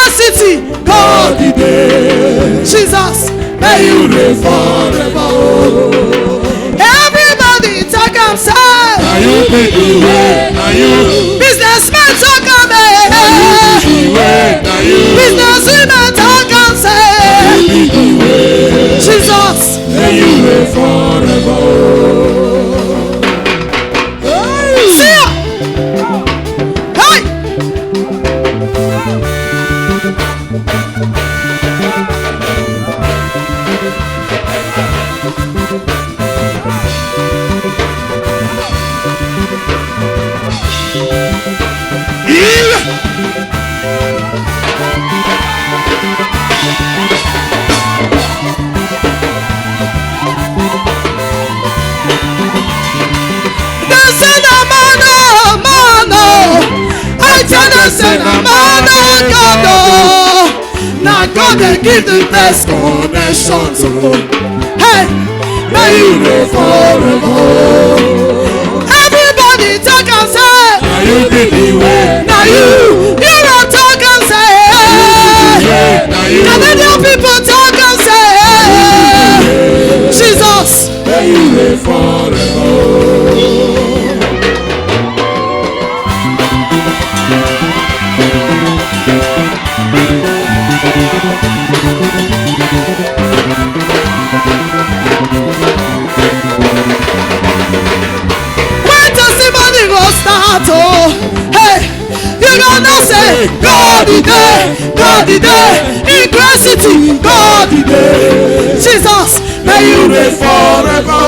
city, God the day. Jesus, may you reign forever. Everybody talk and say, now you be the way, now you. Businessmen talk and say, now you be the way, now you. Businesswomen talk and say, now you be the way. Jesus, may you reign forever. See ya. Hey. God, they give the best connection to. Hey, may you reign forever. Everybody talk and say, now you be the way. Now you don't talk and say, Canadian people talk and say, Jesus, may you reign forever. When testimony go start, oh, hey, you gonna say, God the day, God the day, in Grace City, God the day. Jesus, may you reign forever.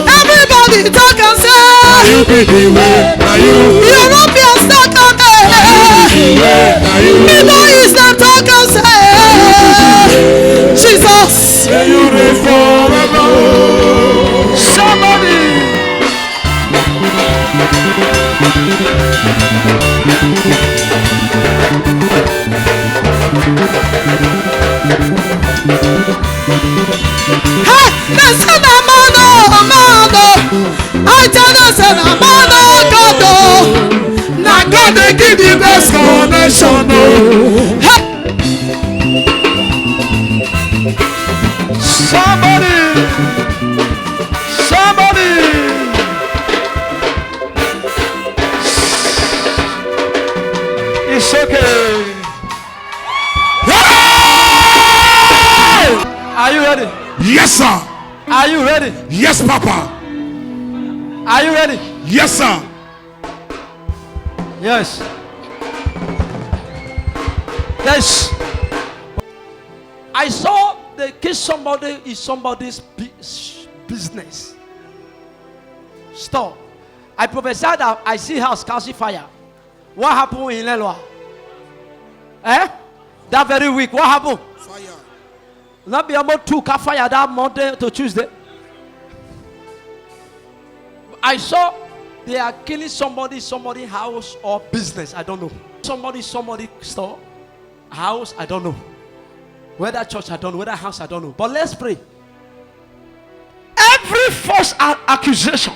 Everybody talk and say, now you be the way, now you. Europeans talk and say, Middle Eastern talk and say, Jesus, may you reign forever. Somebody. Hey, listen, Amado. I tell you, Amado, God. Now God, they give the best connection. Hey. Somebody. It's okay. Are you ready? Yes, sir. Are you ready? Yes, Papa. Are you ready? Yes, sir. Yes. Yes. I saw the case somebody is somebody's business. Stop. I prophesied that I see house catching fire. What happened in Lelwa? That very week, what happened? Fire. Not be able to catch fire that Monday to Tuesday. I saw they are killing somebody's house or business. I don't know. Somebody store, house. I don't know. Whether church, I don't know. Whether house, I don't know. But let's pray. Every false accusation,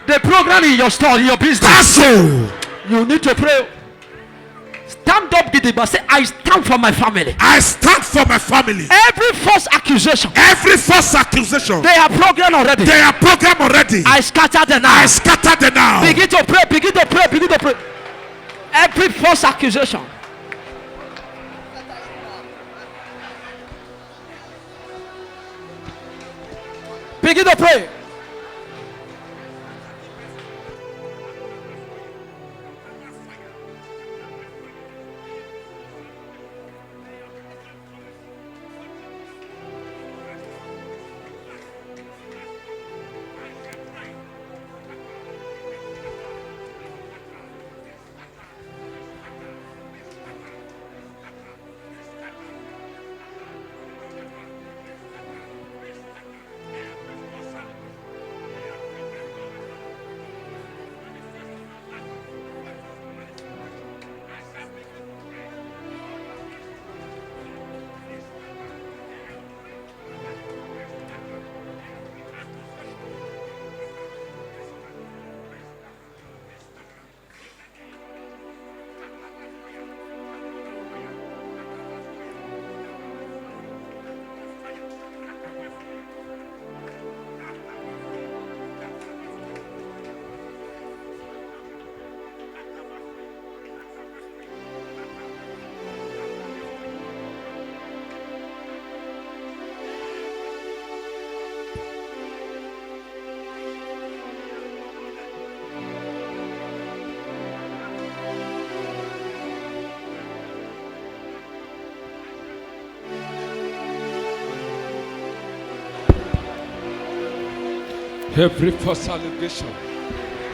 the program in your store, in your business, you need to pray. Stand up, Gidiba. Say, I stand for my family. I stand for my family. Every false accusation. Every false accusation. They are programmed already. They are programmed already. I scatter them now. I scatter them now. Begin to pray. Begin to pray. Begin to pray. Every false accusation. Begin to pray. Every false allegation,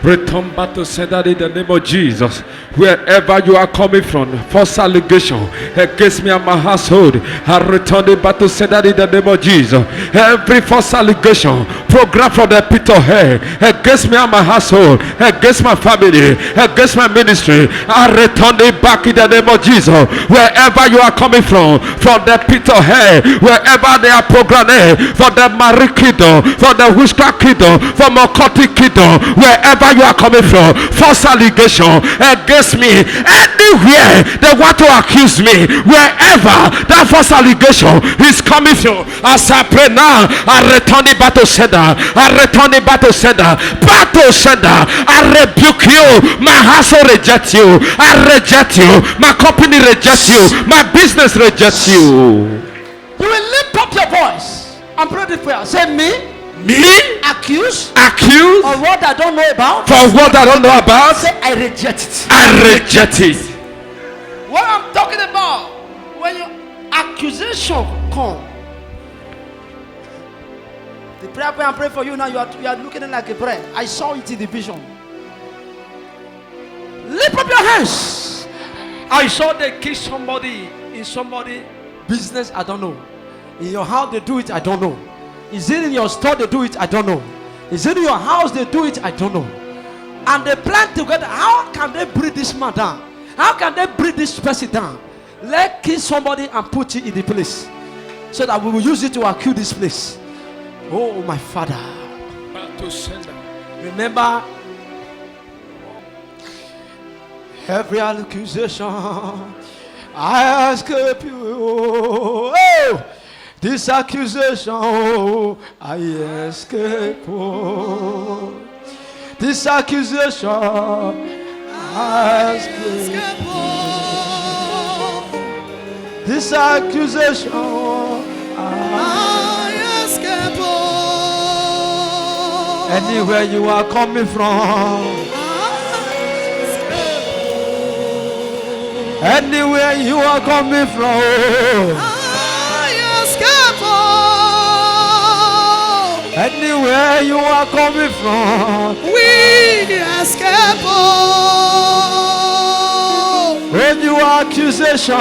return back to sender in the name of Jesus. Wherever you are coming from, false allegation against me and my household, I return it back to sender in the name of Jesus. Every false allegation, program from the pit of hell against me and my household, against my family, against my ministry, I return it back in the name of Jesus. Wherever you are coming from the pit of hell, wherever they are programmed, for the married kingdom, for the witchcraft kingdom, for my occultic kingdom, wherever you are coming from, false allegation against me, anywhere they want to accuse me, wherever that false allegation is coming from, as I pray now, I return it back to sender. I return it back to sender. Back to sender. I rebuke you. My household rejects you. I reject you. My company rejects you. My business rejects you. You will lift up your voice and pray this prayer. Say me accuse of what I don't know about. For what I don't know about. Say I reject it. I reject it. What I'm talking about, when your accusation come, the prayer I'm praying for you now, you are looking at like a prayer. I saw it in the vision. Lift up your hands. I saw they kill somebody in somebody business. I don't know. In your house they do it. I don't know. Is it in your store they do it? I don't know. Is it in your house they do it? I don't know. And they plan together. How can they bring this man down? How can they bring this person down? Let's kill somebody and put it in the place, so that we will use it to accuse this place. Oh my Father, remember every accusation I escape you. Oh, this accusation I escape. Oh, this accusation I escape. This accusation I escape. Anywhere you are coming from, anywhere you are coming from, I escape. Anywhere you are coming from, we escape. When you are accusation,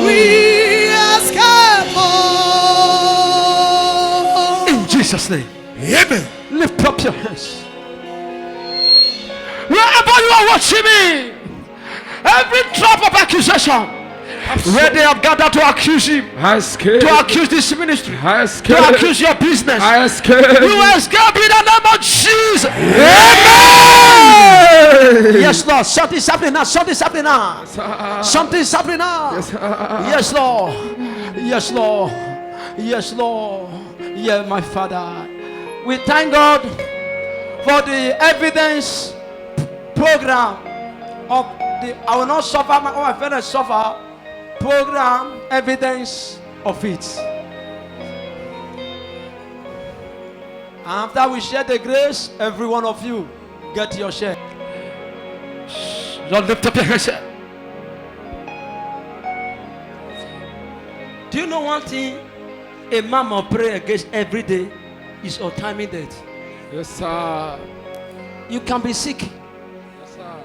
we escape. In Jesus' name, Amen. lift up your hands. Wherever you are watching me, every trap of accusation, where they have gathered to accuse him, to accuse this ministry, to accuse your business, I escape. you escape in the name of Jesus. Amen. Yes, Lord. Something's happening now. Something's happening now. Something's happening now. Yes, Lord. Yes, Lord. Yes, Lord. Yeah, my Father. We thank God for the evidence program of the I will not suffer, my parents suffer program, evidence of it. After we share the grace, every one of you get your share. Lord, lift up your hands. Do you know one thing a man must pray against every day is untimely death? Yes, sir. You can be sick. Yes, sir.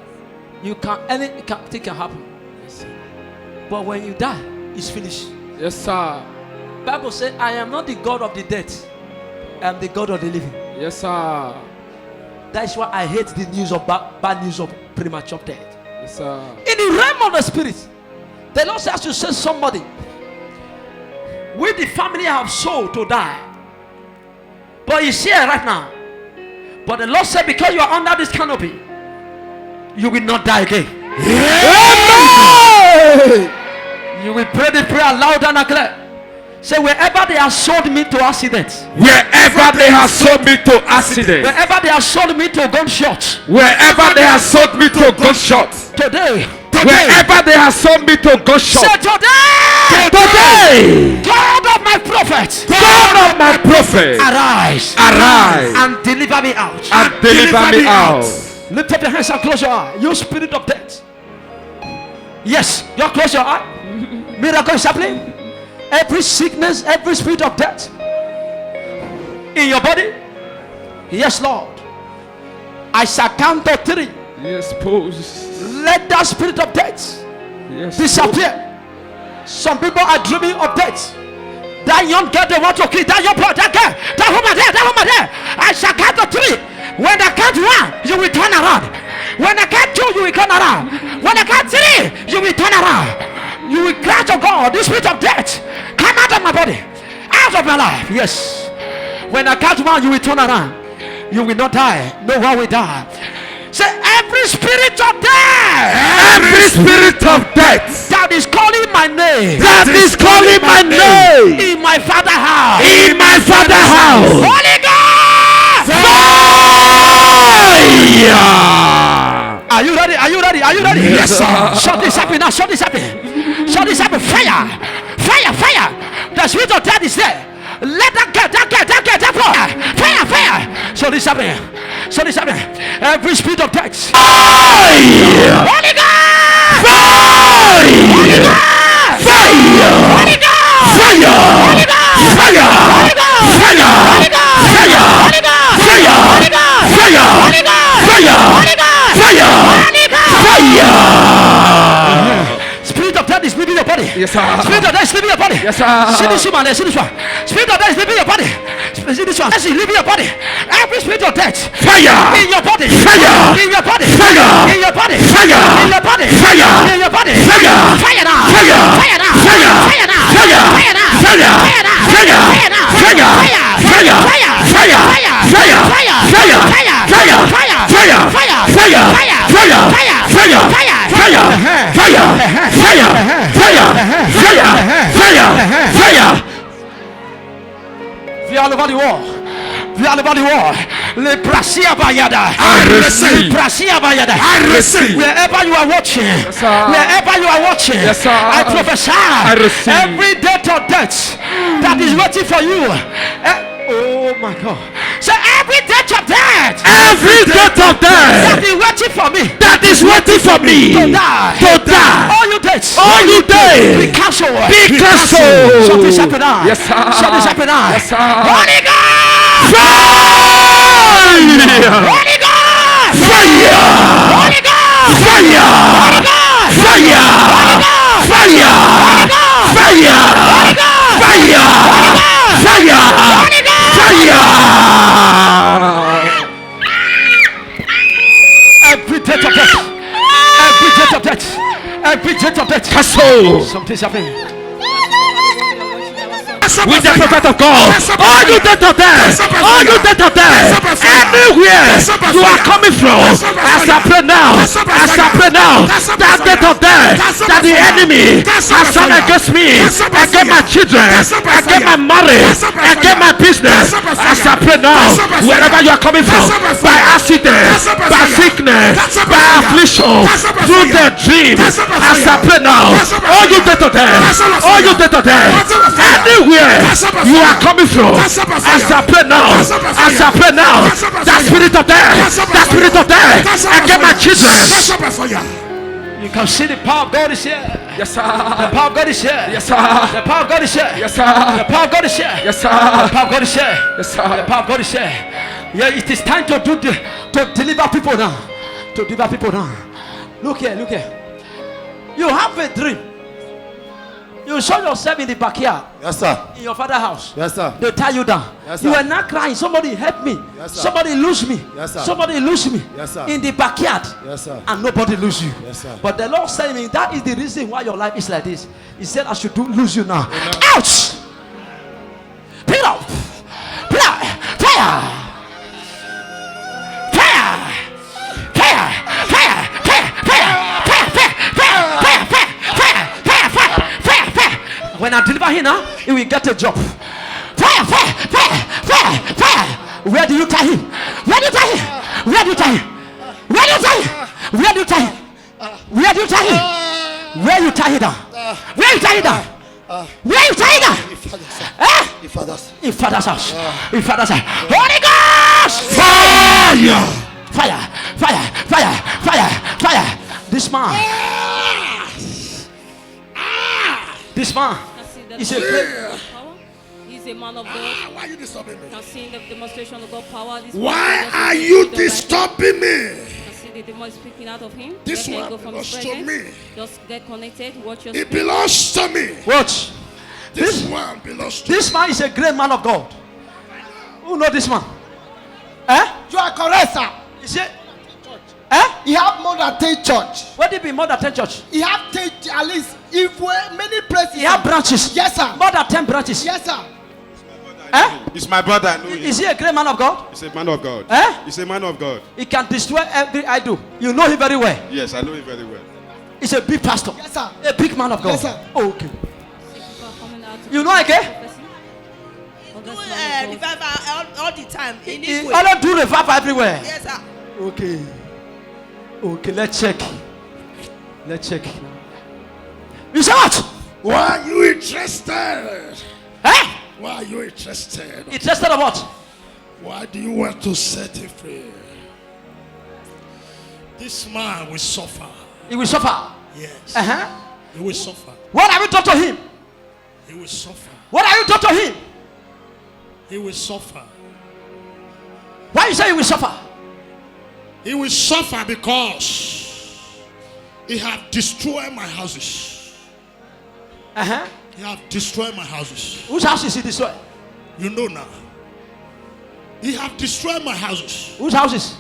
You can, anything can happen. Yes, sir. But when you die, it's finished. Yes, sir. Bible says, I am not the God of the dead. I am the God of the living. Yes, sir. That's why I hate the news of bad news of premature death. Yes, sir. In the realm of the spirit, the Lord says to send somebody. We the family have soul to die, but he's here right now. But the Lord said, because you are under this canopy, you will not die again. Yeah. You will pray the prayer loud and clear. Say, wherever they have sold me to accidents, Wherever they have sold me to accident, wherever they have sold me to gunshots, wherever they have sold me to gunshot, today, wherever they have sold me to say gunshot, today, God of my prophet, God of my prophet, arise, arise and deliver me out. and deliver me out. Lift up your hands and close your eye. You spirit of death. Yes, you close your eye. Miracle is happening. Every sickness, every spirit of death in your body, Yes, Lord. I shall count to 3. Yes, pose. Let that spirit of death Yes. disappear. Some people are dreaming of death. That young girl they want to kill. That young boy, that girl, that woman there, that woman there. I shall count to 3. When I count 1, you will turn around. When I count 2, you will turn around. When I count 3, you will turn around. You will cry to God, this spirit of death, come out of my body, out of my life. Yes. When I count 1, you will turn around. You will not die. No one will die. Say, every spirit of death. Every spirit of death That is calling my name. that is calling my name In my father's house. in my father's house. Holy God. Fire! Are you ready? Are you ready? Are you ready? Yes, sir. Shut this up now. Shut this up. Shut this up. Fire. Fire. Fire. The spirit of death is there. Let that get. Fire. Fire. Shut this up. Shut this up. Every spirit of death. Fire! Holy God. Fire! Holy God. Fire! Holy God. Fire! Holy God. Fire! Holy God. Fire! Holy God. Fire! Holy God. Fire! Holy God. Fire! Holy God. Fire! Holy God. Fire! Holy God. Fire! Spirit of death is leaving your body. Yes, sir. Spirit of death is leaving your body. Yes, sir. See this woman there. See this one. Spirit of death is leaving your body. See this one. Death is leaving your body. Every spirit of death Fire! in your body. Fire! In your body. Fire! In your body. Fire! In your body. Fire! In your body. Fire! Fire now. Fire! Fire now. Fire! Fire now. Fire! Fire now. Fire! Fire now. Fire! Fire now. Fire! Fire. Fire! Fire. Fire! Fire. Fire! Fire. Fire! Fire. Fire! Fire. Fire! Fire. Fire! Fire. Fire! Fire. Fire! Fire. Fire! Fire! Fire! Fire! Fire! Fire! We are over the wall. We are over the wall. Le prasia bayada. I receive. Prasia bayada. I receive. Wherever you are watching, sir. wherever you are watching, Yes, sir. I prophesy. I receive. Every death or death that is waiting for you. Oh my God! So every death of death Every death of that death is waiting for me that is waiting for me to die. to die. All you deaths. All you Be days cancelled. be cancelled. Something's happening now. Yes, sir. Something's happening now. Yes, sir. Holy God! Fire! Holy God! Fire! Holy God! Fire! Holy God! Fire! Holy God! Fire! Holy God! Fire! Holy God! Fire! Fire! Holy God! Fire! Every death of death. Every death of death. Every death of death. Castle Something's happening. with the prophet of God. All you death of death, all you death of death, anywhere you are coming from, as I pray now, as I pray now, that death of death, that the enemy has done against me, against my children, against my marriage, against my business, as I pray now, wherever you are coming from, by accident, by sickness, by affliction, through the dream, as I pray now, all you death of death, all you death of death, anywhere you are coming from, as I pray now, as I pray now, that spirit of death, against my children. You can see the power of God is here. Yes, sir. The power of God is here. Yes, sir. The power of God is here. Yes, sir. The power of God is here. Yes, sir. The power of God is here. Yes, sir. The power of God is here. Yeah, it is time to deliver people now. To deliver people now. Look here, look here. You have a dream. You saw yourself in the backyard. Yes, sir. In your father's house. Yes, sir. They tie you down. Yes, You sir. are not crying. Somebody help me. Yes, sir. Somebody lose me. Yes, sir. Somebody lose me. Yes, sir. In the backyard. Yes, sir. And nobody lose you. Yes, sir. But the Lord said to me, that is the reason why your life is like this. He said, I should lose you now. Ouch! Pick it up. Pick it up. Fire! Fire! Fire! Fire! Fire! Fire! Fire! Fire! Fire! Fire! Fire! Fire! Fire! Fire! Fire! When I deliver him now, he will get a job. Fire! Fire! Fire! Fire! Fire! Where do you tie him? Where do you tie him? Where do you tie him? Where do you tie him? Where do you tie him? Where do you tie him? Where you tie him down? Where you tie him down? Where you tie him down? Eh? In father's house. In father's house. Holy Ghost! Fire! Fire! Fire! Fire! Fire! Fire! This man. This man is a great. is a man of God. Why are you disturbing me? You can see the demonstration of God power. This Why man are just you speaking the right disturbing me? thing. You can see the demon is speaking out of him. This Let him one go from his belongs to presence. me. Just get connected. Watch your It spirit. belongs to me. Watch. This one belongs to This man is a great man of God. Who know this man? Eh? You are correct, sir. Is it? Eh? He have more than 10 church. What did be more than 10 church? He have 10 at least. If we many places. He have branches. Yes, sir. More than 10 branches. Yes, sir. Eh? It's my brother. I know him. Is he a great man of God? He's a man of God. Eh? He's a man of God. He can destroy every idol. You know him very well. Yes, I know him very well. He's a big pastor. Yes, sir. A big man of God. Yes, sir. Oh, okay. People are coming out to You know again? prophecy. Oh, Do that's man of God. revival all the time in He this way. always do revival everywhere. Yes, sir. Okay. Okay, let's check. Let's check. You say what? Why are you interested? Eh? Why are you interested? Interested of what? Why do you want to set him free? This man will suffer. He will suffer. Yes. Uh-huh. He will suffer. What have you done to him? He will suffer. What have you done to him? He will suffer. Why you say he will suffer? He will suffer because he have destroyed my houses. Uh-huh. He have destroyed my houses. Whose house is he destroyed? You know now. He have destroyed my houses. Whose houses?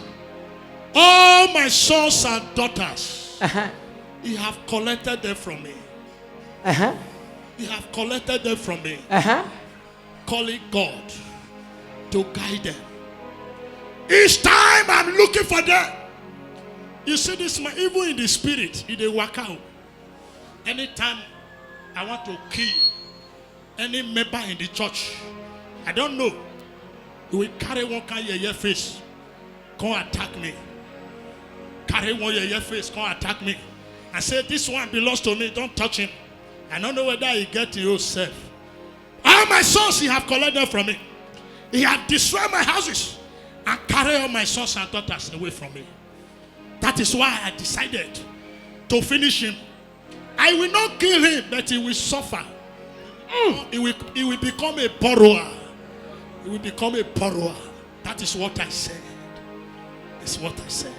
All my sons and daughters. Uh-huh. He have collected them from me. Uh-huh. He have collected them from me. Uh-huh. Calling God to guide them. Each time I'm looking for them. You see this man, even in the spirit, he dey work out. Anytime I want to kill any member in the church, I don't know, he will carry one kind of your face, come attack me. Carry one of your face, come attack me. I say, this one belongs to me, don't touch him. I don't know whether he get himself. All my sons he have collected from me. He have destroyed my houses and carry all my sons and daughters away from me. That is why I decided to finish him. I will not kill him, but he will suffer. He will become a borrower. He will become a borrower. That is what I said. That's what I said.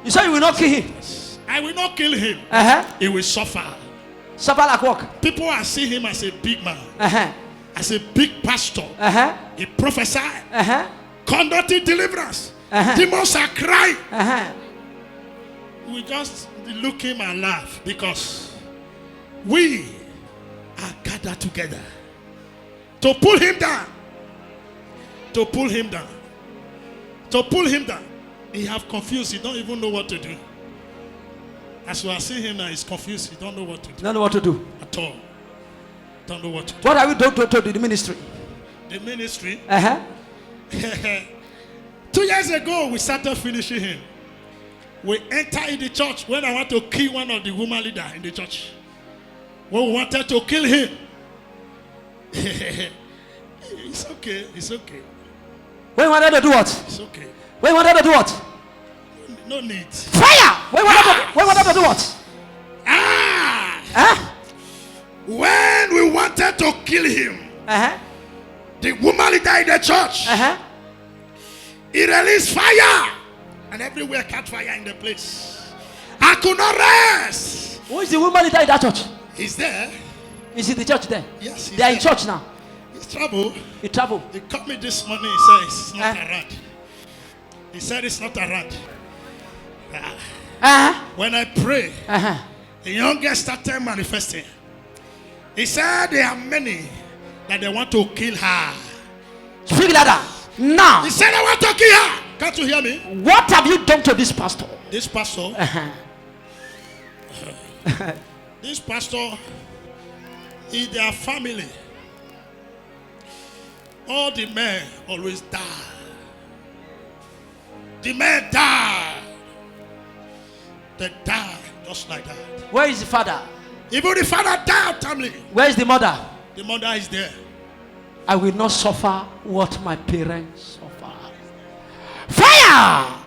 You say you will not kill him? I will not kill him. Uh-huh. He will suffer. Suffer like what? People are seeing him as a big man, Uh-huh. as a big pastor. Uh-huh. He prophesied, Uh-huh. conducting deliverance. Uh-huh. Demons are crying. Uh-huh. We just look him and laugh because we are gathered together to pull him down. To pull him down. To pull him down. He have confused. He don't even know what to do. As we are seeing him now, he's confused. He don't know what to do Don't know what to do. at all. Don't know what to do. What have you done to the ministry? The ministry. Uh-huh. 2 years ago, we started finishing him. We enter in the church when I want to kill one of the woman leader in the church. When we wanted to kill him. It's okay. It's okay. When you wanted to do what? It's okay. When you wanted to do what? No need. Fire! When you wanted to do what? Ah! Huh? When we wanted to kill him, Uh-huh. the woman leader in the church, Uh-huh. he released fire. And everywhere caught fire in the place. I could not rest. Who is the woman leader in that church? He's there. Is in the church there? Yes, he's They are in there. church now. He's trouble. He travel. He called me this morning. He said it's not Eh? around. He said it's not around. Uh-huh. When I pray, Uh-huh. the youngest started manifesting. He said there are many that they want to kill her. Speak like that. Now, He said I want to kill her. Can't you hear me? what have you done to this pastor? This pastor, Uh-huh. this pastor is their family. All the men always die. The men die. They die just like that. Where is the father? Even the father died timely. Where is the mother? The mother is there. I will not suffer what my parents suffer. Fire!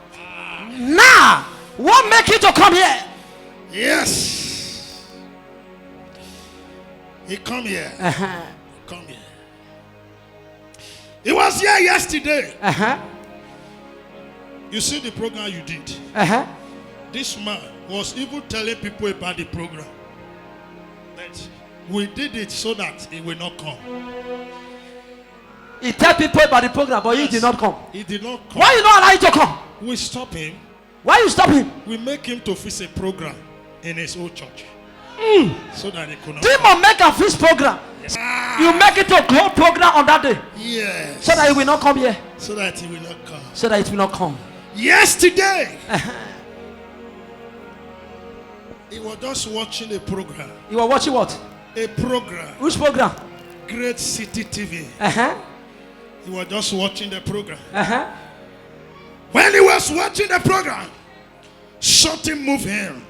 Now, what make you to come here? Yes. He come here. Uh-huh. Come here. He was here yesterday. Uh-huh. You see the program you did. Uh-huh. This man was even telling people about the program. But we did it so that he will not come. He tell people about the program, but he did not come. He did not come. Why you not allow him to come? We stop him. Why you stop him? We make him to fix a program in his old church. So that he could not come. Demon make a feast program. You make it a whole program on that day. Yes. So that he will not come here. So that he will not come. So that it will not come. Yesterday, he was just watching a program. You were watching what? A program. Which program? Great City TV. Uh-huh. He was just watching the program. Uh-huh. When he was watching the program, something moved him.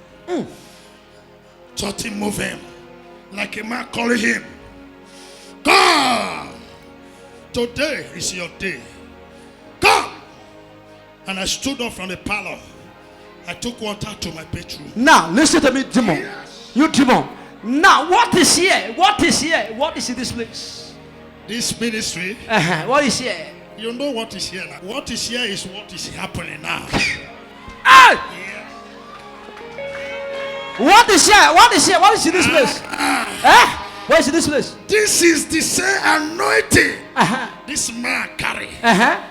Something moved him. Like a man calling him. Come! Today is your day. Come! And I stood up from the parlor. I took water to my bedroom. Now, listen to me, demon. You demon. Now, what is here? What is here? What is in this place? This ministry, Uh-huh. What is here? you know what is here now. What is here is what is happening now. Hey! What is here? What is here? What is in this place? Eh? What is in this place? This is the same anointing Uh-huh. this man carry. Uh-huh.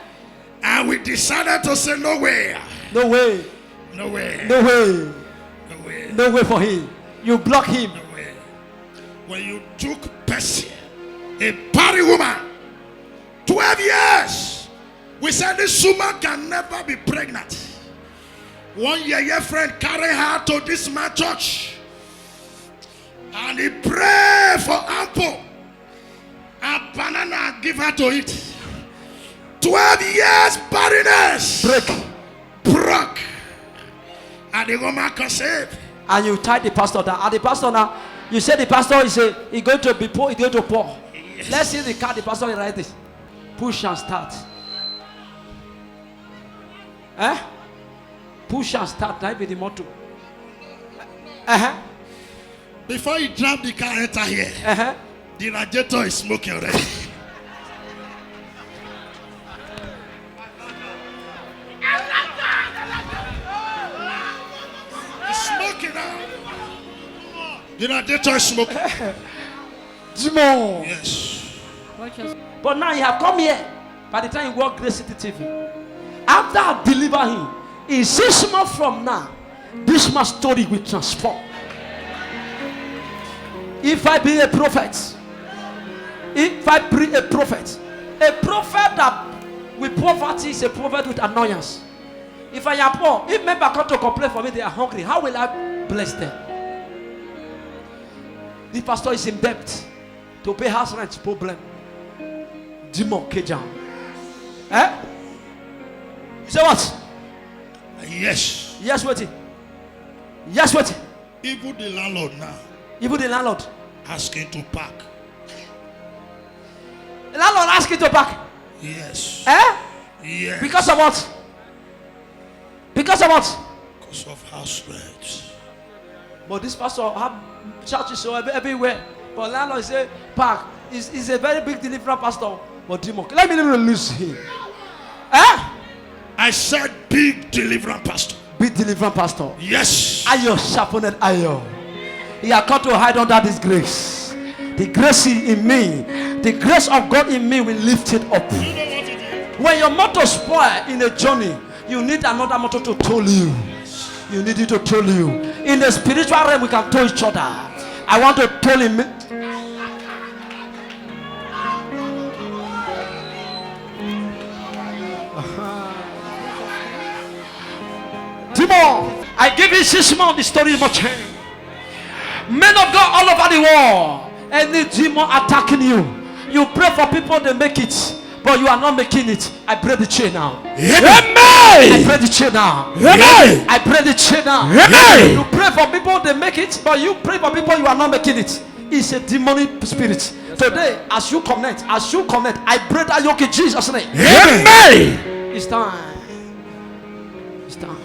And we decided to say no way. No way. No way. No way. No way. No way for him. You block him. No way. When you took Percy, a barren woman, 12 years, we said this woman can never be pregnant. 1 year, your friend carried her to this man church. And he prayed for apple and banana, give her to eat. 12 years barrenness. Break. Broke. And the woman conceived. And you tie the pastor down. And the pastor now, you say the pastor is going to be poor, he's going to pour. Yes. Let's see the card the pastor is writing. Push and start. Eh? Push and start. That be the motto. Uh-huh. Before you drive the car enter here, Uh-huh. the radiator is smoking already. It's smoking now. The radiator is smoking. Demon. Yes. Watch your But now you have come here. By the time you walk Grace City TV, after I deliver him, in 6 months from now, this man's story will transform. If I be a prophet, if I be a prophet that with poverty is a prophet with annoyance. If I am poor, if members come to complain for me, they are hungry, how will I bless them? The pastor is in debt to pay house rent problem. Demon Kejam. Eh? You say what? Yes. Yes, waiting. Yes, waiting. Even the landlord now Even the landlord. asking to park. The landlord asked you to back. Yes. Eh? Yes. Because of what? Because of what? Because of house rent. But this pastor have churches so everywhere. But landlord say park. He's a very big deliverer pastor. But demon, let me lose him. Eh? I said big deliverance pastor. Big deliverer pastor. Yes. Ayo sharpened ayo. He has come to hide under this grace. The grace in me, the grace of God in me will lift it up. You know what it is? When your motor spoil in a journey, you need another motor to tow you. You need it to tow you. In the spiritual realm, we can tow each other. I want to tow him. Timon, I give you 6 months, the story must change. Men of God all over the world, any demon attacking you, you pray for people, they make it, but you are not making it. I break the chain now. I break the chain now. I break the chain now. You pray for people, they make it, but you pray for people, you are not making it. It's a demonic spirit. Today, as you connect, I break that yoke in Jesus' name. It's time. It's time.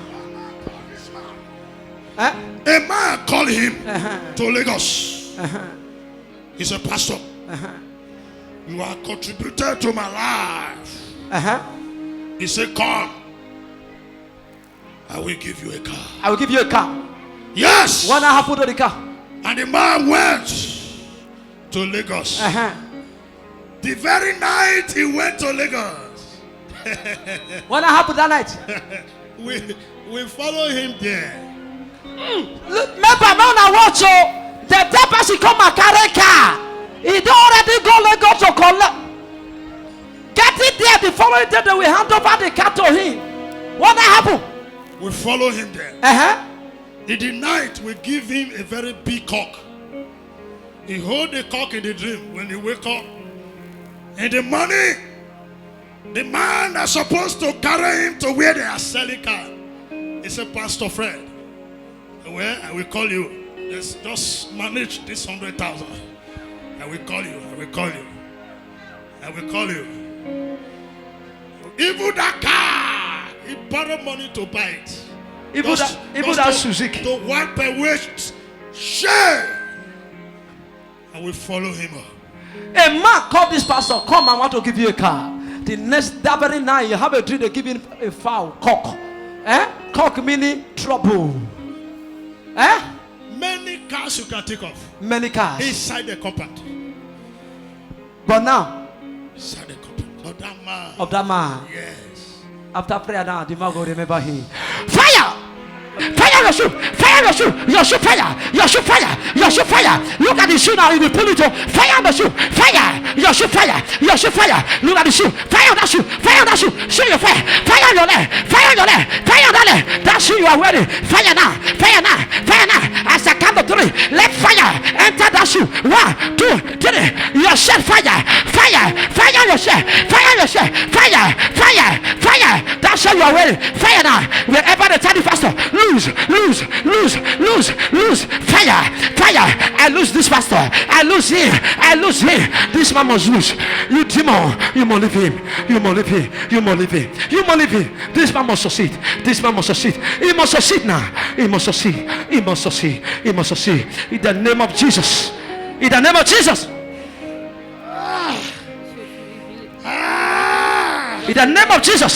Eh? A man called him to Lagos. He's a pastor. You are contributed to my life. Uh-huh. He said, come. I will give you a car. I will give you a car. Yes. What happened to the car? And the man went to Lagos. Uh-huh. The very night he went to Lagos, What happened that night? we follow him there. Look, remember, now I watch you. The dead person come and carry car. He don't already go Lagos to collect. Get it there. The following day they will hand over the car to him. What happened? We follow him there. Uh-huh. In the night, we give him a very big cock. He hold the cock in the dream. When he wake up, in the morning, the man that's supposed to carry him to where they are selling car, he said, Pastor Fred, well, I will call you. Let's just manage this 100,000. I will call you. I will call you. I will call you. Even that car, he borrowed money to buy it. Even that Suzuki. To wipe away shame. I will follow him up. A man called this pastor, come, I want to give you a car. The next that very night, you have a dream, they give him a foul, cock. Cock meaning trouble. Many cars you can take off Many cars. inside the compound. But now, Inside the compound. Of that man. of that man, Yes. after prayer now, the man will remember him. Fire! Fire your shoe! Fire your shoe! Your shoe fire! Your shoe fire! Your shoe fire! Look at the shoe now, you will pull it up. Fire the shoe! Fire! Your shoe fire! Your shoe fire! Look at the shoe! Fire that shoe! Fire that shoe! Show your fire! Fire your leg! Fire your leg! Fire that leg! That shoe you are wearing! Fire now! Fire now! Fire now! As I count to 3, let fire enter that shoe! 1, 2, 3! Your shirt fire! Fire! Fire your shirt! Fire your shirt! Fire! Fire! Fire! That shirt you are wearing! Fire now! Wherever the tiny pastor, lose! Fire! I lose this pastor. I lose him. This man must lose. You demon, you must leave him. You must leave him. This man must succeed. He must succeed now. He must succeed. In the name of Jesus. In the name of Jesus. In the name of Jesus.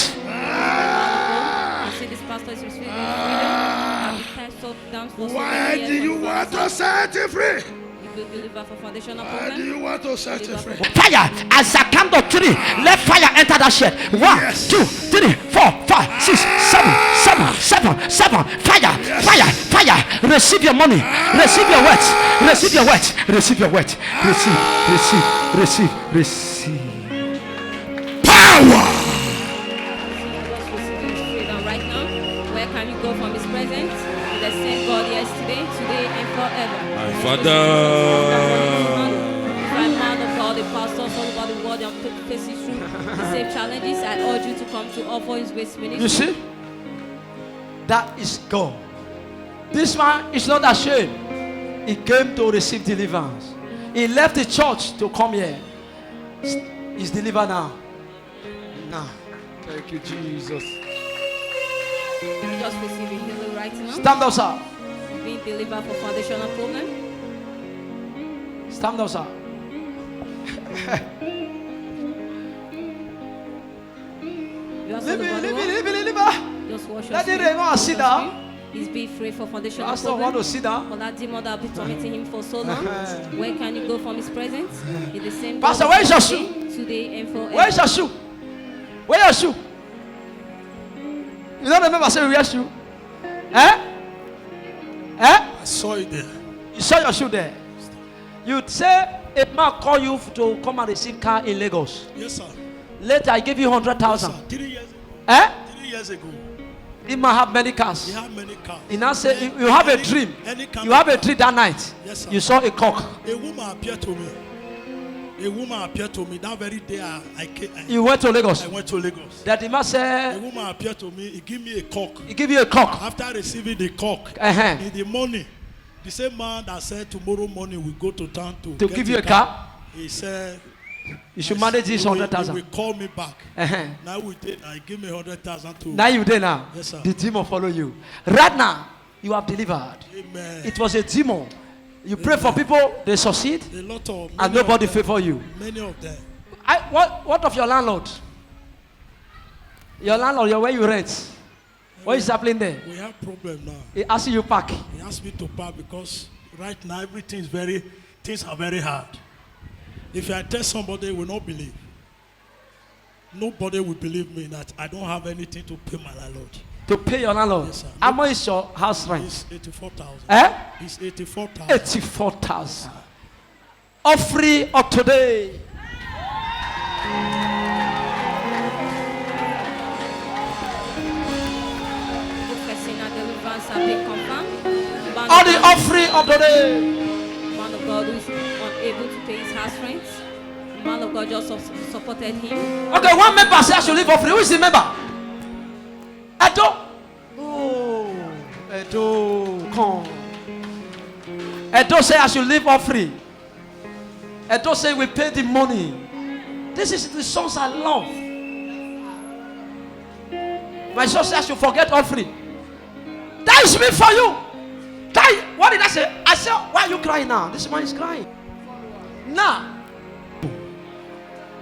See this pastor is receiving freedom. And the pastor down for so Why many do years you for want to cancer. set him free? If you deliver for foundational Why do problem, you want to set him free? Fire as I count to 3. Let fire enter that shed. 1, Yes. 2, 3, 4, 5, 6, 7. Fire. Receive your money. Receive your wealth. Receive. Power. freedom right now. Where can you go from his presence? The same God yesterday, today, and forever. My Father. Right man of God, the pastors all over the world, they are facing through the same challenges. I urge you to come to offer his grace ministry. You see? That is God. This man is not ashamed. He came to receive deliverance. He left the church to come here. He's delivered now. Thank you, Jesus. Just receiving healing right now. Stand up, sir. Being delivered for foundational problem. Stand up, sir. You also Leave the body it. one. Just wash your Let it spirit. rain. Go sit down. He's being free for foundational Pastor problem. want to sit down. For that demon that has been tormenting him for so long. Where can you go from his presence? In the same Pastor, God where is your yesterday, today and forever. Where's your shoe? Where's your shoe? You don't remember saying where's your shoe? I saw it there. You saw your shoe there. You'd say a man call you to come and receive car in Lagos. Yes, sir. Later, I give you 100,000. 3 years ago. 3 years ago. He might have many cars. He had many cars. He now say you have a dream. Any kind You of have a car. dream that night. Yes, sir. You saw a cock. A woman appeared to me. That very day You went to Lagos. I went to Lagos. That the man A said woman appeared to me. He gave me a cock. he give you a cock. After receiving the cock, Uh-huh. in the morning, the same man that said tomorrow morning we go to town to To get give the you a car. he said You should manage this he will 100,000. call me back. Uh-huh. Now we did. I give me 100,000 too. Now you there now. Yes, sir. The demon follow you. Right now, you have delivered. Amen. It was a demon. You pray for people, they succeed, A lot of and many nobody of them, favor you. Many of them. What of your landlord? Your landlord, where you rent? What is happening there? We have problem now. He asks you park. He asked me to park because right now things are very hard. If I tell somebody, they will not believe. Nobody will believe me that I don't have anything to pay my landlord. To pay your landlord? Yes, sir. How much is your house rent? It's 84,000. Eh? It's 84,000. 84,000. Offering of today. Confessing and deliverance have been confirmed. All the offering of today. Man of God who is unable to pay his house rent. Man of God just supported him. Okay, one member says I should leave offering. Who is the member? Edo. Oh, Edo, come. Edo say I should leave offering. Edo say we pay the money. This is the songs I love. My son says I should forget offering. That is me for you. What did I say? I said, why are you crying now? This man is crying. Now,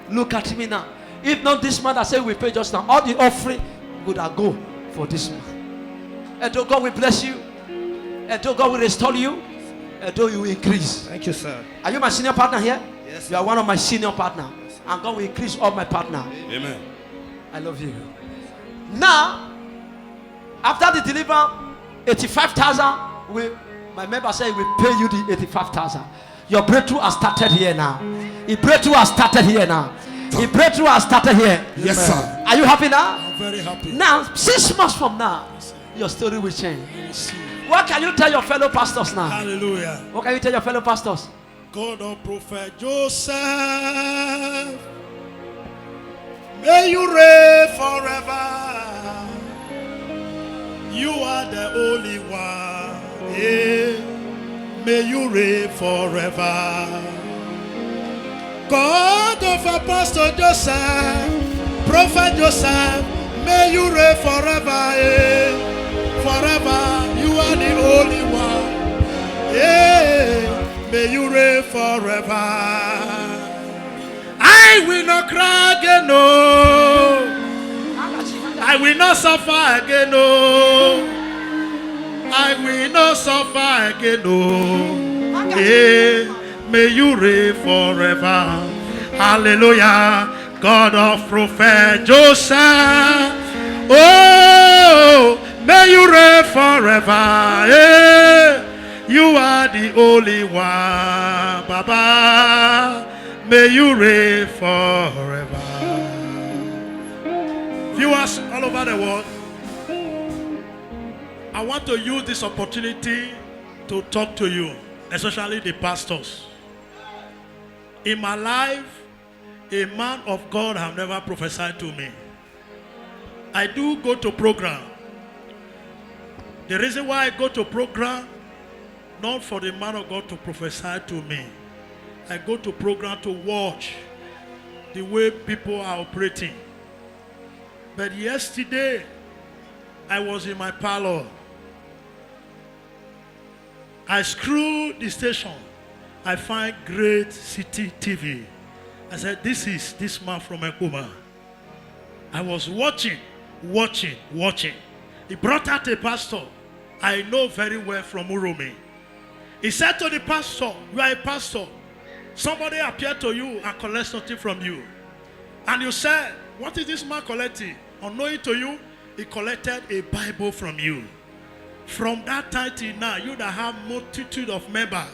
look at me now. If not this man that said we pay just now, all the offering would have go for this man. Edo, God will bless you. Edo, God will restore you. Edo, you will increase. Thank you, sir. Are you my senior partner here? Yes, You are one of my senior partner. And God will increase all my partner. Amen. I love you. Now, after the deliver 85,000, my member said we pay you the 85,000. Your breakthrough has started here now. The breakthrough has started here now. The breakthrough has started here. Yes, sir. Are you happy now? I'm very happy. Now, 6 months from now, your story will change. What can you tell your fellow pastors now? Hallelujah. What can you tell your fellow pastors? God of Prophet Joseph, may you reign forever. You are the only one. Yeah. May you reign forever. God of Apostle Joseph, Prophet Joseph, may you reign forever. Yeah. Forever, you are the only one. Yeah. May you reign forever. I will not cry again, no. I will not suffer again, no. I will not suffer again, no. Yeah. May you reign forever. Hallelujah. God of Prophet Joseph. Oh, may you reign forever. Yeah. You are the only one, Baba. May you reign forever. Viewers all over the world, I want to use this opportunity to talk to you, especially the pastors. In my life, a man of God has never prophesied to me. I do go to program. The reason why I go to program, not for the man of God to prophesy to me. I go to program to watch the way people are operating. But yesterday, I was in my parlor. I screwed the station. I find Great City TV. I said, this is this man from Ekuma. I was watching. He brought out a pastor I know very well from Uromi. He said to the pastor, you are a pastor. Somebody appeared to you and collect something from you. And you said, what is this man collecting? Unknowing to you, he collected a Bible from you. From that time till now, you that have multitude of members,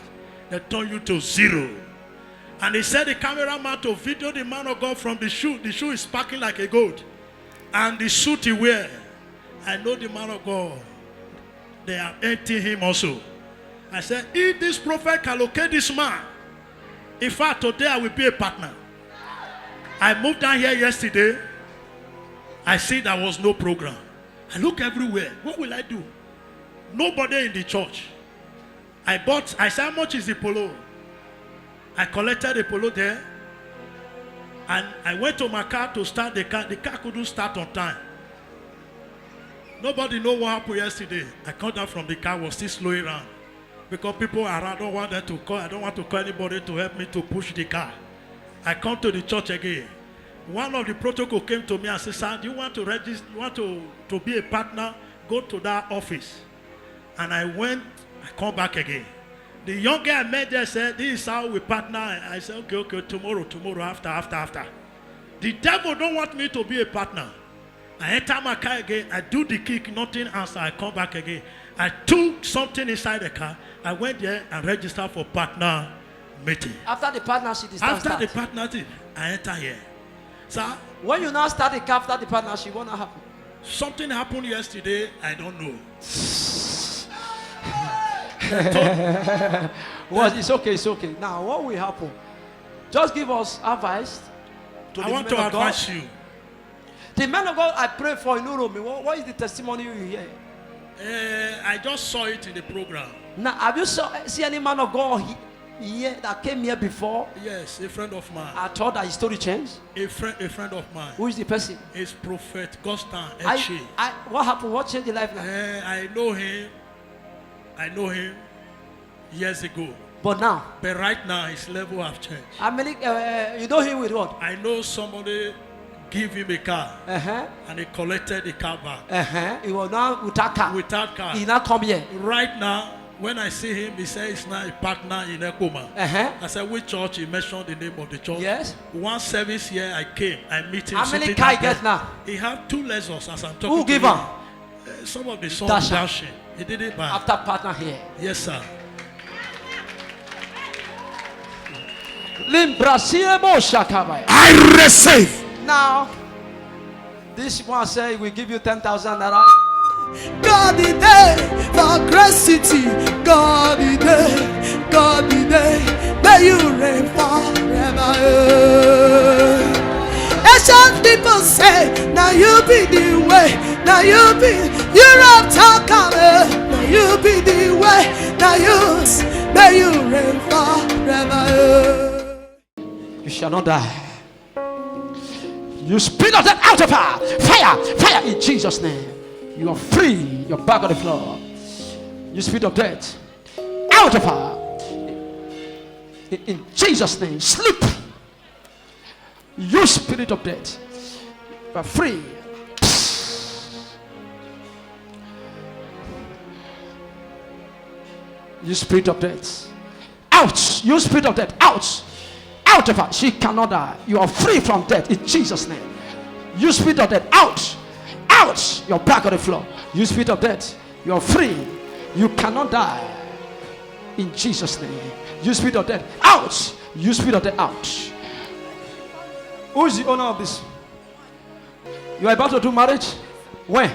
they turn you to zero. And he said the cameraman to video the man of God from the shoe. The shoe is sparkling like a gold. And the suit he wear, I know the man of God. They are emptying him also. I said, if this prophet can locate this man, in fact, today I will be a partner. I moved down here yesterday. I see there was no program. I look everywhere. What will I do? Nobody in the church. I said, how much is the polo? I collected the polo there. And I went to my car to start the car. The car couldn't start on time. Nobody know what happened yesterday. I come down from the car, was still slowing around. Because people around, I don't want them to call. I don't want to call anybody to help me to push the car. I come to the church again. One of the protocol came to me and said, "Sir, do you want to register? You want to be a partner? Go to that office." And I went. I come back again. The young guy I met there said, "This is how we partner." I said, "Okay, tomorrow, after." The devil don't want me to be a partner. I enter my car again. I do the kick, nothing answer. I come back again. I took something inside the car. I went there and registered for partner meeting. After the partnership, The partnership, I enter here. So when you now start after the partnership, what will happen? Something happened yesterday. I don't know. Well, it's okay. Now, what will happen? Just give us advice. I want to advise you. The man of God I pray for in Uromi, what is the testimony you hear? I just saw it in the program. Now, have you seen any man of God here that came here before? Yes, a friend of mine. I thought that his story changed. A friend of mine. Who is the person? It's Prophet Gostan Echi. What happened? What changed the life now? I know him years ago. But right now his level have changed. How many? You know him with what? I know somebody give him a car and he collected the car back. He was now without car. He now come here. Right now, when I see him, he says he's now a partner in Ekoma. I said, which church? He mentioned the name of the church. Yes. One service here, I came. I meet him. How many car he get now? He have 2 Lexus as I'm talking. Who give him? Some of the sons dashing. He did it back. After partner here. Yes, sir. I receive. Now, this one say we give you 10,000 naira. God the day for Grace City. God the day, may you reign forever. Asian people say, now you be the way, now you be Europe talk about. Now you be the way, now may you reign forever. You shall not die. You spirit of that out of her. Fire in Jesus' name. You are free. You're back on the floor. You spirit of death, out of her. In Jesus' name, sleep. You spirit of death, you are free. You spirit of death, out. You spirit of death, out. Out of her. She cannot die. You are free from death in Jesus' name. You spirit of death, out. You're back on the floor. You spirit of death, you are free. You cannot die in Jesus' name. You spirit of death, out. You spirit of death, out. Who is the owner of this? You are about to do marriage? When?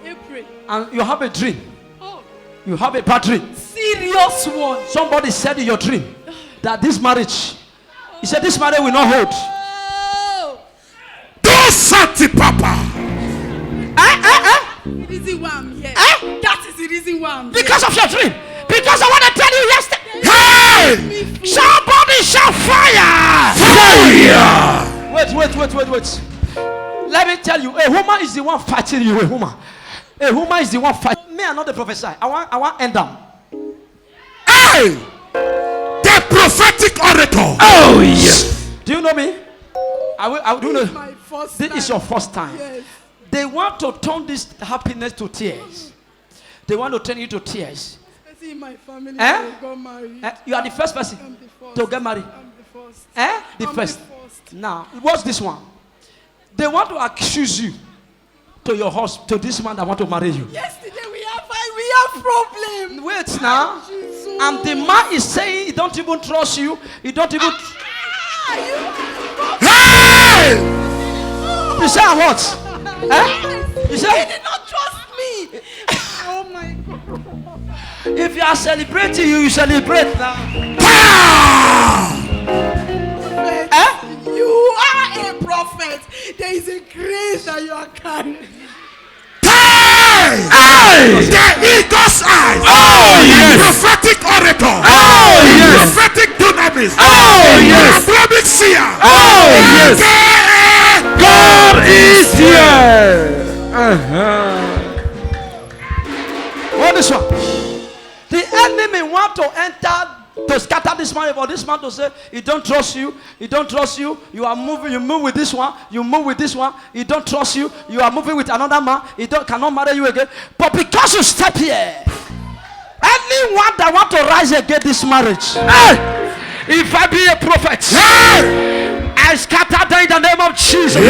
April. And you have a dream. Oh. You have a bad dream. Serious one. Somebody said in your dream that this marriage, he said this marriage will not hold. Oh. Don't sati papa. The reason why I'm here. That is the reason why I'm here. Because of your dream. Because I want to tell you yesterday. Hey! Somebody shout fire! Wait. Let me tell you, a woman is the one fighting you. A woman is the one fighting. Me, I'm not the professor. I want end them. Hey! The prophetic oracle. Oh yes. Do you know me? I do know. My first This time. is your first time. Yes. They want to turn this happiness to tears. They want to turn you to tears. Especially in my family, Eh? I got married. You are the first person I'm the first. to get married. I'm the first. The I'm first. the first. Now, what's this one? They want to accuse you to your house, to this man that want to marry you. Yesterday we have problem. Wait now. Jesus. And the man is saying he don't even trust you. He don't even. Hey! You say what? He did not trust me. Oh my God. If you are celebrating, you celebrate now. You are a prophet. There is a grace that you are carrying. Hey! The eagle's eyes. Oh, yes. Prophetic oracle. Oh, yes. Prophetic dunamis. Oh, yes. Apostolic seer. Oh, yes. God is here. What is one? The enemy want to enter to scatter this man, for this man to say, he don't trust you, he don't trust you, you are moving, you move with this one, you move with this one, he don't trust you, you are moving with another man, cannot marry you again. But because you step here, anyone that want to rise against this marriage, if I be a prophet, I scatter them in the name of Jesus.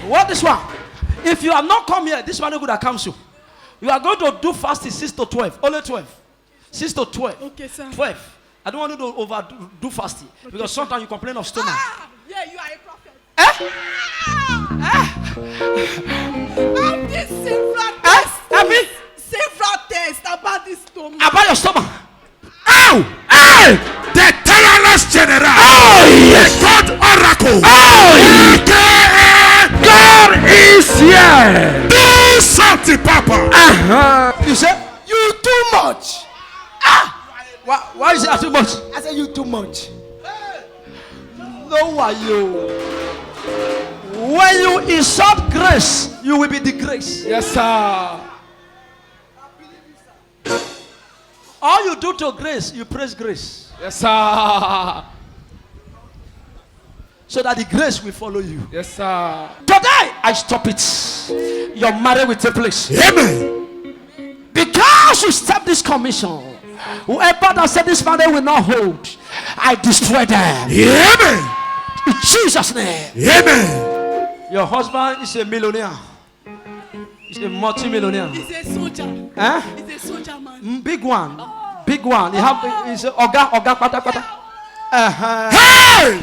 What this one? If you have not come here, this man is good that comes you. You are going to do fasting 6 to 12. Only 12. 6 to 12. Okay, sir. 12. I don't want you to overdo fasting. Okay, because sometimes you complain of stomach. Yeah, you are a prophet. I'm this several tests. Several tests about this stomach. About your stomach. Ow! Hey! The tireless general. Oh, yes. The God oracle. Oh, yes. God is here. Do something, Papa. You say, you too much. Why is that too much? I said, you too much. No, why you? When you insult grace, you will be disgraced. Yes, sir. All you do to grace, you praise grace. Yes, sir. So that the grace will follow you. Yes, sir. Today, I stop it. Your marriage will take place. Amen. Because you step this commission, whoever that said this marriage will not hold, I destroy them. Amen. In Jesus' name. Amen. Your husband is a millionaire. He's a multi-millionaire. He's a soldier. Huh? He's a soldier man. Big one. Big one. He's a Oga, pata. Hey!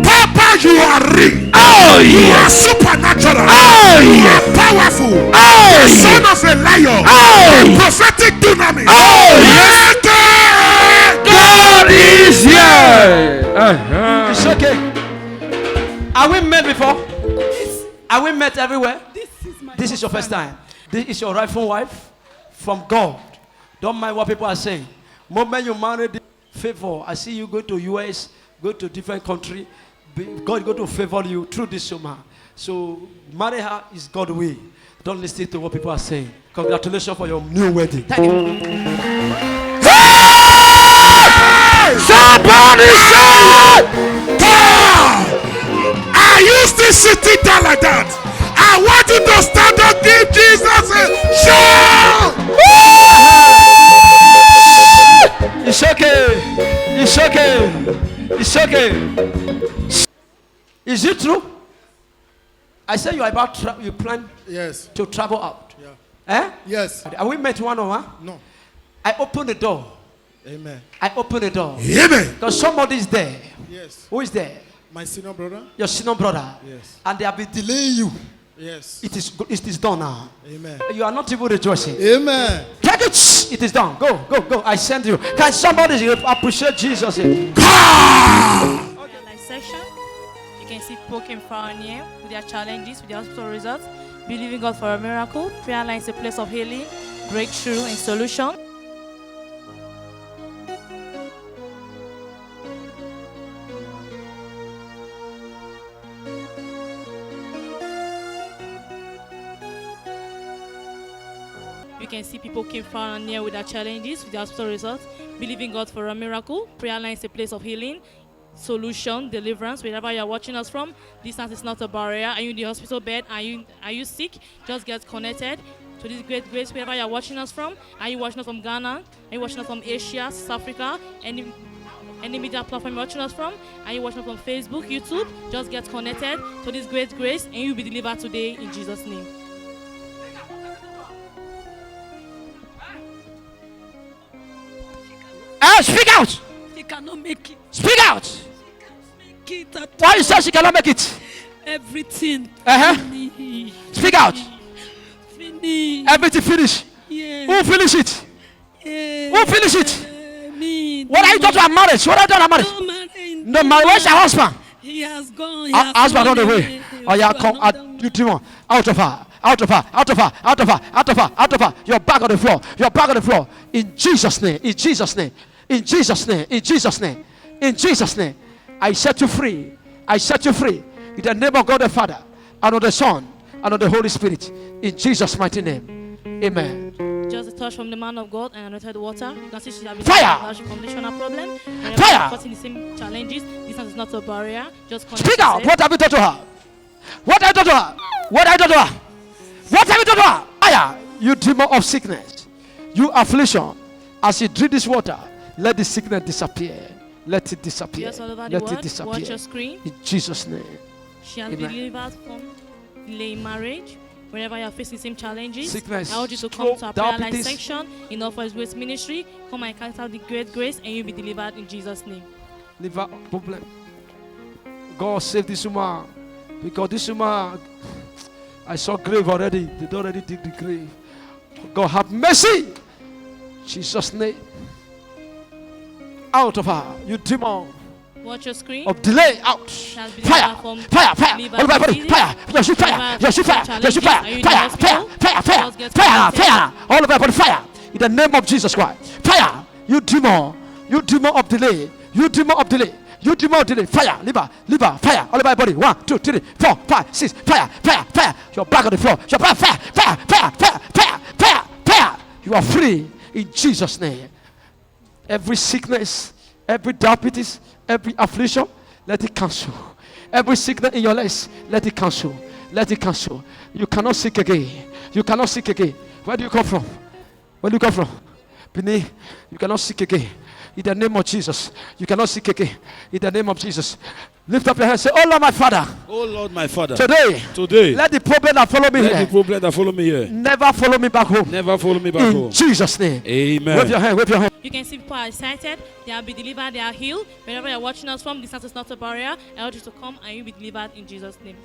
Papa, you are rich. Oh, you are supernatural. Oh, you are powerful. Oh, the son of a lion. Oh, prophetic dunamis. Oh, yes. God is here. It's okay. Are we met before? Are we met everywhere? This is your first time. This is your rightful wife from God. Don't mind what people are saying. Moment you married, favor. I see you go to US, go to different country. God is going to favor you through this woman. So marry her is God's way. Don't listen to what people are saying. Congratulations for your new wedding. Thank you. Hey! Somebody say, are you still sitting there like that? I want you to stand up, give Jesus a shout. It's okay. It's okay. It's okay. Is it true? I said you are about you plan to travel out. Yeah. Eh? Yes. Are we met one on one? No. I open the door. Amen. I open the door. Amen. Because somebody is there. Yes. Who is there? My senior brother. Your senior brother. Yes. And they have been delaying you. Yes. It is done now. Amen. You are not even rejoicing. Amen. Take it. It is done. Go. I send you. Can somebody appreciate Jesus here? Section. You can see people came far near with their challenges, with their hospital results, believing God for a miracle. Prayer line is a place of healing, breakthrough, and solution. You can see people came far and near with their challenges, with their hospital results, believing God for a miracle. Prayer line is a place of healing, solution, deliverance. Wherever you are watching us from, distance is not a barrier. Are you in the hospital bed? Are you sick? Just get connected to this great grace. Wherever you are watching us from, are you watching us from Ghana? Are you watching us from Asia, South Africa? Any media platform you're watching us from? Are you watching us from Facebook, YouTube? Just get connected to this great grace and you'll be delivered today in Jesus' name. Speak out. She cannot make it. Speak out. She cannot make it. Why you say she cannot make it? Everything. Finish. Speak out. Finish. Everything finish. Yeah. Who finish it? Yeah. Who finish it? Me. What are you doing to her marriage? What are you doing to her marriage? No, my where's your husband? He has gone. Husband on the way. Oh yeah, come out. You demon. Out of her. Out of her. Out of her. Out of her. Out of her. Out of her. You're back on the floor. You're back on the floor. In Jesus' name. In Jesus' name. In Jesus' name. In Jesus' name. In Jesus' name. I set you free. I set you free. In the name of God the Father, and of the Son, and of the Holy Spirit. In Jesus' mighty name. Amen. Just a touch from the man of God and anointed water. You can see she has been Fire! having a foundational problem. Whenever Fire! you're facing the same challenges, distance is not a barrier. Just connect Speak out. yourself. What have you done to her? What have you done to her? What have you done to her? What have you done to her? Fire! You demon of sickness. You affliction. As you drink this water, let the sickness disappear. Let it disappear. Yes, all over the Let it world. Watch disappear. your screen. In Jesus' name. She has been Amen. delivered from delay in marriage. Whenever you are facing the same challenges, Sickness, I urge you to come stroke, to our prayer line diabetes. section in All for His Grace Ministry. Come and encounter the great grace, and you'll be delivered in Jesus' name. Liver problem. God save this woman. Because this woman, I saw grave already. They already dig the grave. God have mercy. Jesus' name. Out of her, you demon Watch your screen. of delay. Out. Has been Fire. delivered from Fire. Fire. liver All my body. disease. Fire. Your shoot fire. Your shoot fire. Your shoot fire. Fire. Fire. Fire. Fire. Fire. Fire. All of my body. Fire. In the name of Jesus Christ. Fire. You demon. You demon of delay. You demon of delay. You demon of delay. Fire. Liver. Liver. Fire. All of my body. 1, 2, 3, 4, 5, 6. Fire. Fire. Fire. You're back on the floor. You're back. Fire. Fire. Fire. Fire. Fire. Fire. Fire. You are free in Jesus' name. Every sickness, every diabetes, every affliction, let it cancel. Every sickness in your legs, let it cancel. Let it cancel. You cannot sick again. You cannot sick again. Where do you come from? Where do you come from? Benin, you cannot sick again. In the name of Jesus, you cannot sick again. In the name of Jesus, lift up your hands. Say, "Oh Lord, my Father, Oh Lord, my Father. today, let the problem that follow me Let the here problem that follow me here never follow me back home. never follow me back In home. Jesus' name, Amen. wave your hand. Wave your hand. You can see people are excited. They will be delivered. They are healed. Wherever you're watching us from, distance is not a barrier. I urge you to come and you'll be delivered in Jesus' name.